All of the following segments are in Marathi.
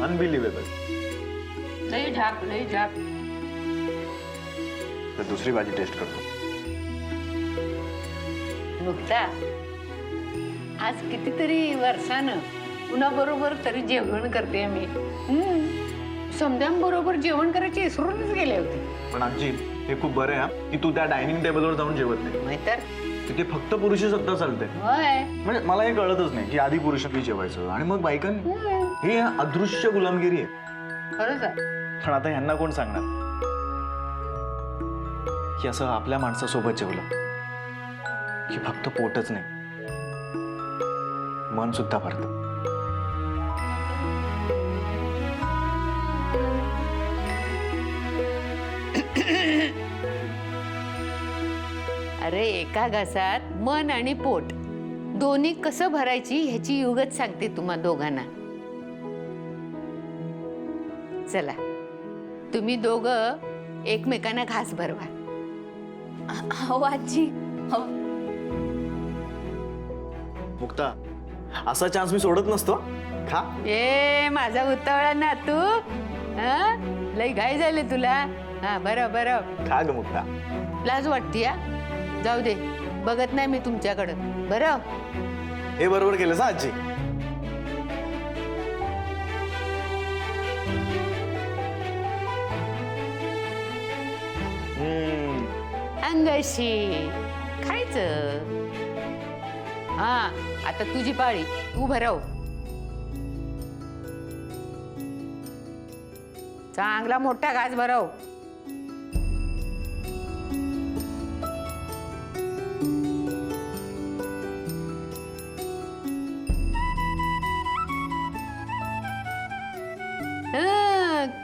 अनबिलिव्हेबल. लई झाप लई झाप. तर दुसरी भाजी टेस्ट करतो. मुक्ता, आज कितीतरी वर्षानं कुणाबरोबर तरी जेवण करते मी. समद्यांबरोबर जेवण करायची विसरूनच गेले होते. पण आजी, हे खूप बरं आहे की तू त्या डायनिंग टेबलवर जाऊन जेवत नाही. नाहीतर तिथे फक्त पुरुषी सत्ता चालते. होय. म्हणजे मला हे कळतच नाही की आधी पुरुषांनी जेवायचं आणि मग बायकांनी. हे अदृश्य गुलामगिरी आहे. खरंच आहे. पण आता ह्यांना कोण सांगणार की असं आपल्या माणसासोबत जेवलं की फक्त पोटच नाही, मन सुद्धा भरतं. अरे एका घासात मन आणि पोट दोन्ही कसं भरायची ह्याची युगत सांगते तुम्हा दोघांना. चला, तुम्ही दोघं एकमेकांना घास भरवा. हो आजी, हो. मुक्ता, असा चान्स मी सोडत नसतो. खा. ए माझा उतावळा ना तू. लई घाई झाली तुला. हा, बरं बरं. खा ग मुक्ता. लाज वाटते. जाऊ दे, बघत नाही मी तुमच्याकडं. बरं. हे बरोबर केलंस आजी. अंगाशी खायचं. हा, आता तुझी पाळी. तू भरव. चांगला मोठा घास भरव.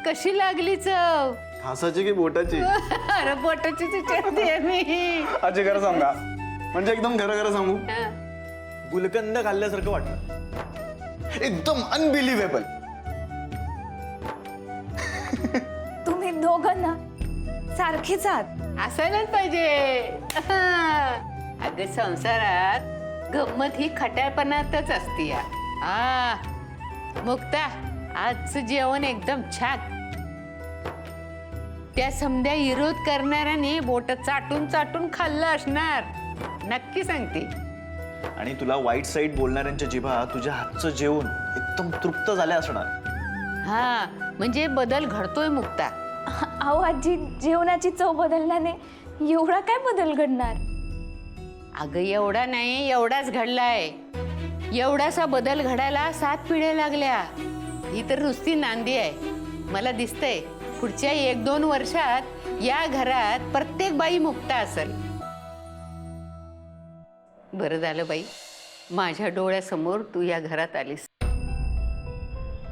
कशी लागली चव? घासाची की बोटाची? अरे बोटाची विचारते मी. आजी खरं सांगा, म्हणजे एकदम खरं सांगू, हा. गुलकंद खाल्ल्यासारखं वाटतं. एकदम अनबिलिव्हेबल. तुम्ही दोघं ना सारखीच आहात. असायलाच पाहिजे. अगं संसारात गंमत ही खट्याळपणातच असते. मुक्ता, आजचं जेवण एकदम छान. त्या समध्या विरोध करणाऱ्याने बोट चाटून चाटून खाल्लं असणार. नक्की सांगते. आणि तुला वाईट साईड बोलणाऱ्यांच्या जिभा तुझ्या हातचं जेवण एकदम तृप्त झाल्या असणार. हा, म्हणजे बदल घडतोय मुक्ता. अहो आजी, जेवणाची चव बदलण्याने एवढा काय बदल घडणार? अगं एवढा नाही, एवढाच घडलाय. एवढासा बदल घडायला 7 पिढ्या लागल्या. ही तर नुसती नांदी आहे. मला दिसतंय पुढच्या 1-2 वर्षात या घरात प्रत्येक बाई मुक्ता असेल. बरं झालं बाई, माझ्या डोळ्यासमोर तू या घरात आलीस.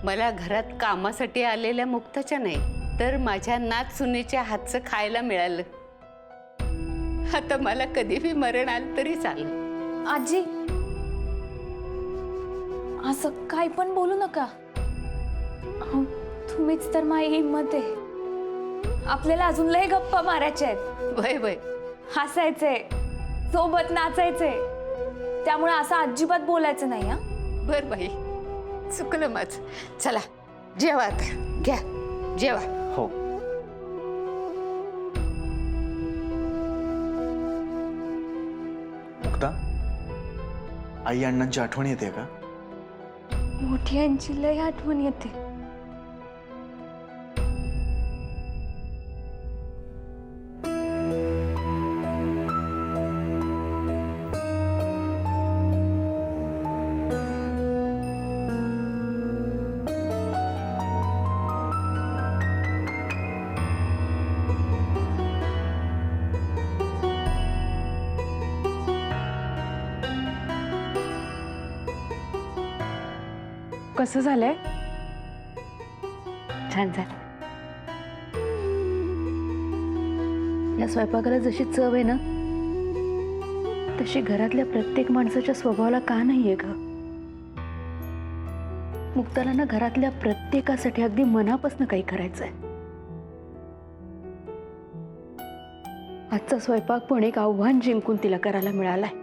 मला घरात कामासाठी आलेल्या मुक्ताच्या नाही, तर माझ्या नातसुनेच्या हातचं खायला मिळालं. आता मला कधीही मरण आलं तरी चालेल. आजी, असं काय पण बोलू नका. अहो, तुम्हीच तर माझी हिंमत आहे. आपल्याला अजून लय गप्पा मारायच्या आहेत. वय वय. हसायचंय, सोबत नाचायचंय. त्यामुळे असं अजिबात बोलायचं नाही. हा, बर बाई, चुकलं माझं. चला जेवा आता. घ्या जेवा. हो. मुक्ता, आई अण्णांची आठवण येते का? मोठी यांची लय आठवण येते. कसं झालंय? छान झालं. या स्वयंपाकाला जशी चव आहे ना, तशी घरातल्या प्रत्येक माणसाच्या स्वभावाला का नाहीये ग? मुक्ताला ना घरातल्या प्रत्येकासाठी अगदी मनापासून काही करायचंय. आजचा स्वयंपाक पण एक आव्हान जिंकून तिला करायला मिळालाय.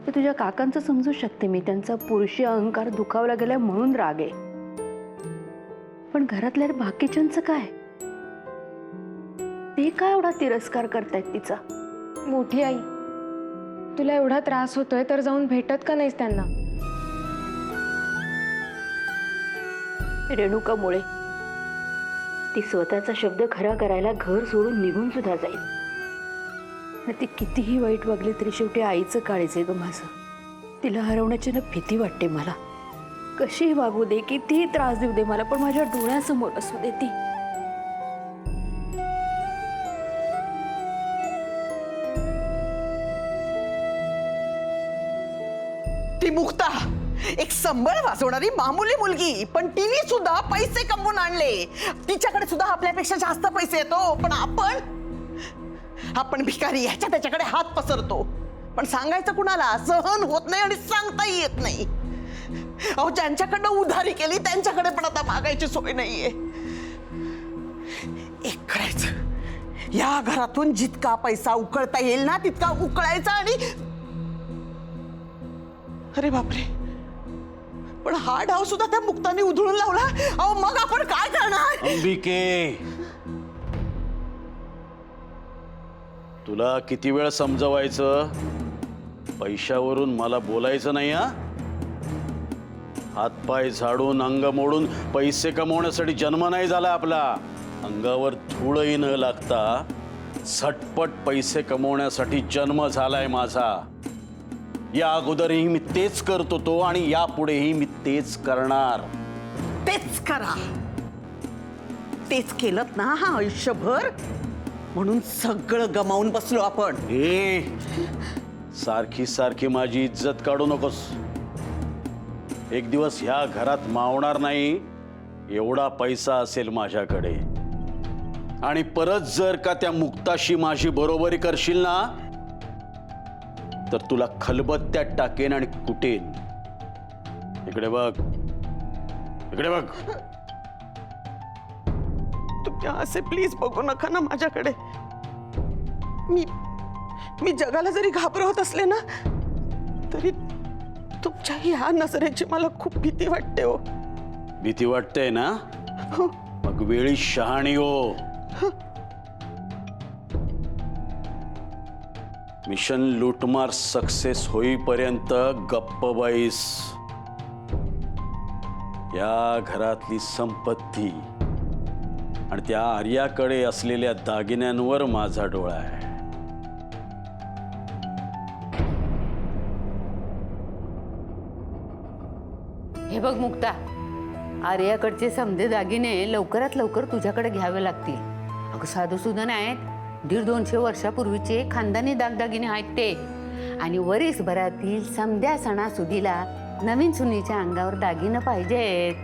तर तुझ्या काकांचं समजू शकते मी, त्यांचा पुरुषी अहंकार दुखावला गेला म्हणून राग आहे. पण घरातल्या बाकीच्यांचं काय? ते काय एवढा तिरस्कार करतायत तिचा? मोठी आई, तुला एवढा त्रास होतोय तर जाऊन भेटत का नाहीस त्यांना? रेणुकामुळे ती स्वतःचा शब्द खरा करायला घर सोडून निघून सुद्धा जाईल. आणि ती कितीही वाईट वागली तरी शेवटी आईचं काळीच आहे ग माझं. तिला हरवण्याची ना भीती वाटते मला. कशीही वागू दे, कितीही त्रास देऊ दे मला, पण माझ्या डोळ्यासमोर असू दे ती. ती मुक्ता एक संबळ वाजवणारी मामूली मुलगी, पण तिने सुद्धा पैसे कमवून आणले. तिच्याकडे सुद्धा आपल्यापेक्षा जास्त पैसे येतो, पण आपण भिकारी ह्याच्या त्याच्याकडे हात पसरतो. पण सांगायचं कुणाला? सहन होत नाही आणि सांगताही येत नाही. अहो, ज्यांच्याकडनं उधारी केली त्यांच्याकडे पण आता मागायची सोय नाहीये. एक करायचं, या घरातून जितका पैसा उकळता येईल ना तितका उकळायचा. आणि अरे बापरे, पण हा डाव सुद्धा त्या मुक्ताने उधळून लावला. अहो, मग आपण काय करणार? अंबिके, तुला किती वेळ समजवायचं? पैशावरून मला बोलायचं नाही हा. हातपाय झाडून अंग मोडून पैसे कमवण्यासाठी जन्म नाही झाला आपला. अंगावर धूळही न लागता झटपट पैसे कमवण्यासाठी जन्म झालाय माझा. या अगोदरही मी तेच करत होतो आणि यापुढेही मी तेच करणार. तेच करा. तेच केलं ना हा आयुष्यभर, म्हणून सगळं गमावून बसलो आपण. ए, सारखी सारखी माझी इज्जत काढू नकोस. एक दिवस ह्या घरात मावणार नाही एवढा पैसा असेल माझ्याकडे. आणि परत जर का त्या मुक्ताशी माझी बरोबरी करशील ना, तर तुला खलबत्त्यात टाकेन आणि कुटेन. इकडे बघ, इकडे बघ. तुम्ही असे प्लीज बघू नका ना माझ्याकडे. मी जगाला जरी घाबरवत असले ना, तरी तुमच्या ह्या नजरेची मला खूप भीती वाटते हो. भीती वाटते ना? मग वेळी शहाणी हो. मिशन लूटमार सक्सेस होईपर्यंत गप्प बाईस. या घरातली संपत्ती आणि त्या आर्याकडे असलेल्या दागिन्यांवर माझा डोळा आहे. हे बघ मुक्ता, आर्याकडचे समधे दागिने लवकरात लवकर तुझ्याकडे घ्यावे लागतील. अगं साधू सुद्धा नाहीत, 150-200 वर्षापूर्वीचे खानदानी दागदागिने आहेत ते. आणि वरीसभरातील समध्या सणासुदीला नवीन सुनीच्या अंगावर दागिने पाहिजेत.